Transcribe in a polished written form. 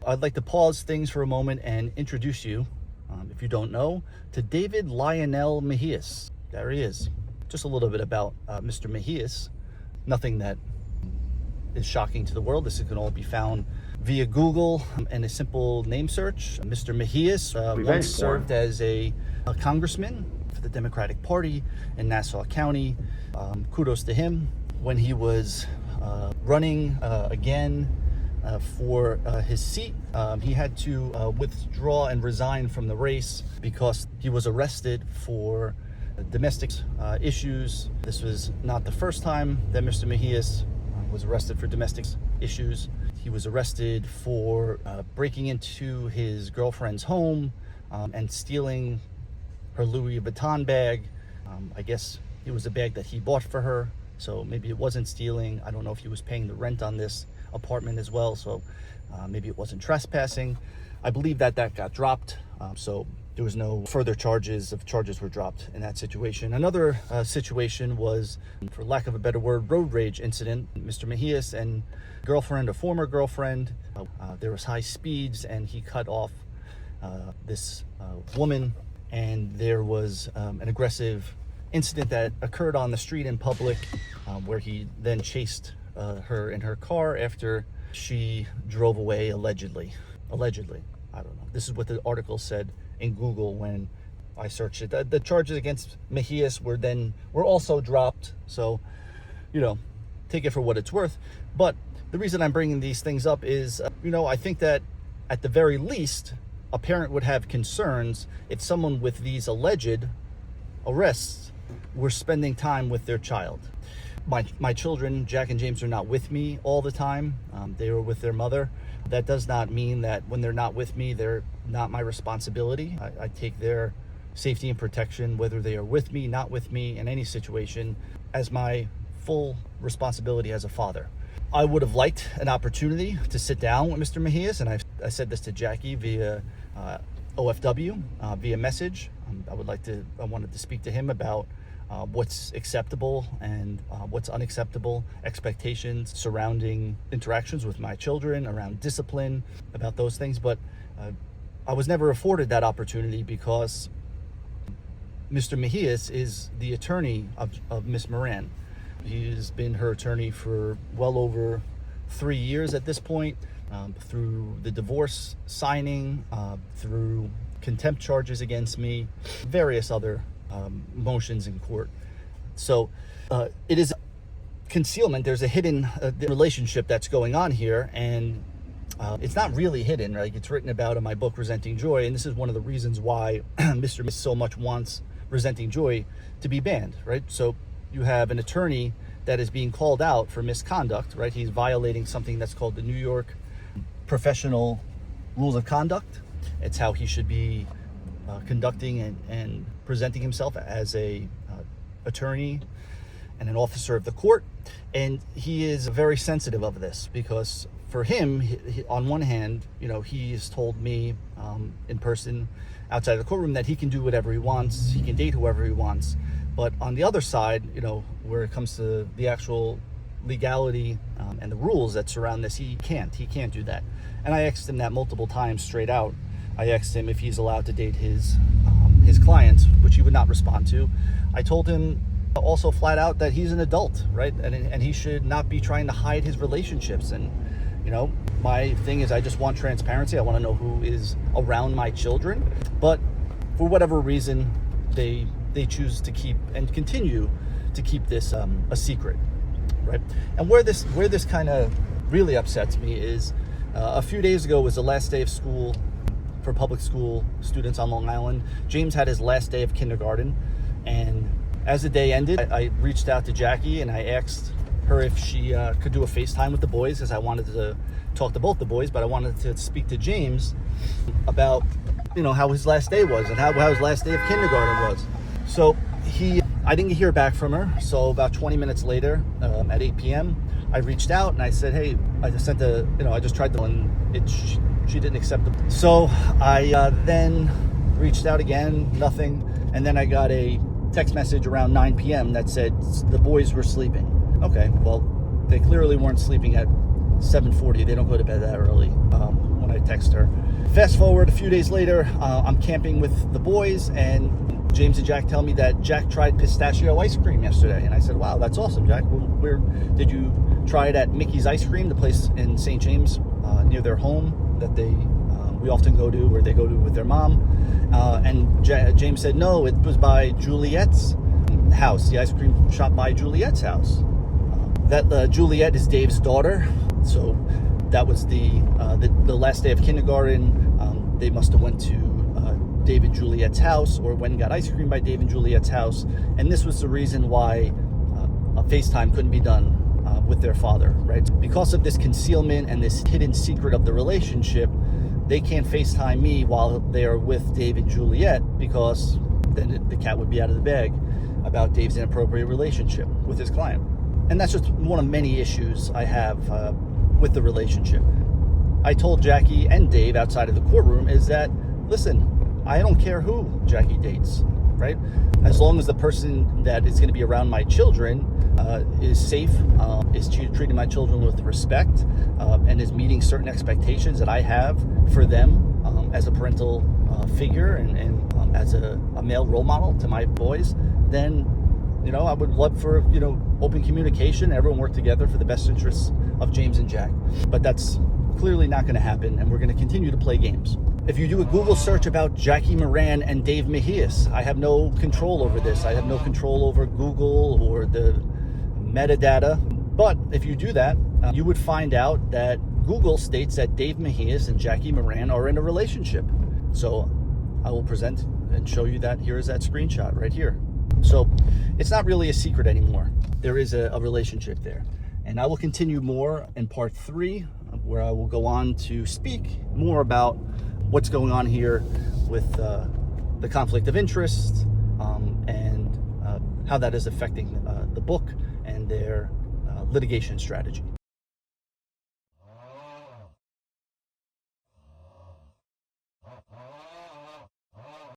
I'd like to pause things for a moment and introduce you, if you don't know, to David Lionel Mejias. There he is. Just a little bit about Mr. Mejias. Nothing that is shocking to the world. This can all be found via Google and a simple name search. Mr. Mejias once served as a congressman for the Democratic Party in Nassau County. Kudos to him. When he was running again for his seat, he had to withdraw and resign from the race because he was arrested for domestic issues. This was not the first time that Mr. Mejias was arrested for domestic issues. He was arrested for breaking into his girlfriend's home and stealing her Louis Vuitton bag. I guess it was a bag that he bought for her, so maybe it wasn't stealing. I don't know if he was paying the rent on this apartment as well, so maybe it wasn't trespassing. I believe that got dropped, so there was no further charges. Charges were dropped in that situation. Another situation was, for lack of a better word, road rage incident. Mr. Mejias and a former girlfriend, there was high speeds and he cut off this woman, and there was an aggressive incident that occurred on the street in public where he then chased her in her car after she drove away allegedly. I don't know. This is what the article said in Google when I searched it. The charges against Mejias were also dropped. So, take it for what it's worth. But the reason I'm bringing these things up is, I think that at the very least, a parent would have concerns if someone with these alleged arrests were spending time with their child. My children, Jack and James, are not with me all the time. They were with their mother. That does not mean that when they're not with me, they're not my responsibility. I take their safety and protection, whether they are with me, not with me, in any situation, as my full responsibility as a father. I would have liked an opportunity to sit down with Mr. Mejias, and I said this to Jackie via OFW, via message. I wanted to speak to him about what's acceptable and what's unacceptable, expectations surrounding interactions with my children, around discipline, about those things. But I was never afforded that opportunity because Mr. Mejias is the attorney of Miss Moran. He's been her attorney for well over 3 years at this point, through the divorce signing, through contempt charges against me, various other motions in court. So it is concealment. There's a hidden relationship that's going on here, and it's not really hidden, right? It's written about in my book, Resenting Joy, and this is one of the reasons why Mr. Miss so much wants Resenting Joy to be banned, right? So you have an attorney that is being called out for misconduct, right? He's violating something that's called the New York Professional Rules of Conduct. It's how he should be conducting and presenting himself as a attorney and an officer of the court. And he is very sensitive of this because for him, he, on one hand, he has told me in person outside of the courtroom that he can do whatever he wants, he can date whoever he wants. But on the other side, where it comes to the actual legality and the rules that surround this, he can't do that. And I asked him that multiple times straight out. I asked him if he's allowed to date his clients, which he would not respond to. I told him also flat out that he's an adult, right? And he should not be trying to hide his relationships. And, my thing is I just want transparency. I want to know who is around my children. But for whatever reason, they choose to keep and continue to keep this a secret, right? And where this kind of really upsets me is a few days ago was the last day of school for public school students on Long Island. James had his last day of kindergarten, and as the day ended, I reached out to Jackie and I asked her if she could do a FaceTime with the boys, as I wanted to talk to both the boys, but I wanted to speak to James about how his last day was and how his last day of kindergarten was. So I didn't hear back from her. So about 20 minutes later, at 8 p.m., I reached out and I said, hey, I just sent I just tried to, and she didn't accept it. So I then reached out again, nothing. And then I got a text message around 9 p.m. that said the boys were sleeping. Okay, well, they clearly weren't sleeping at 7:40. They don't go to bed that early when I text text her. Fast forward a few days later, I'm camping with the boys, and James and Jack tell me that Jack tried pistachio ice cream yesterday. And I said, wow, that's awesome, Jack. Where did you try it? At Mickey's Ice Cream, the place in St. James near their home that we often go to, or they go to with their mom. And James said, no, it was by Juliet's house, the ice cream shop by Juliet's house. That Juliet is Dave's daughter. So that was the last day of kindergarten. They must have went to Dave and Juliet's house, or went and got ice cream by Dave and Juliet's house. And this was the reason why a FaceTime couldn't be done with their father, right? Because of this concealment and this hidden secret of the relationship, they can't FaceTime me while they are with Dave and Juliet, because then the cat would be out of the bag about Dave's inappropriate relationship with his client. And that's just one of many issues I have with the relationship. I told Jackie and Dave outside of the courtroom is that, listen, I don't care who Jackie dates, right? As long as the person that is going to be around my children is safe, is treating my children with respect, and is meeting certain expectations that I have for them as a parental figure and as a male role model to my boys, then, I would love for, open communication, everyone work together for the best interests of James and Jack. But that's clearly not going to happen, and we're going to continue to play games. If you do a Google search about Jackie Moran and Dave Mejias, I have no control over this. I have no control over Google or the metadata. But if you do that, you would find out that Google states that Dave Mejias and Jackie Moran are in a relationship. So I will present and show you that. Here is that screenshot right here. So it's not really a secret anymore. There is a relationship there. And I will continue more in part 3, where I will go on to speak more about what's going on here with the conflict of interest and how that is affecting the book and their litigation strategy.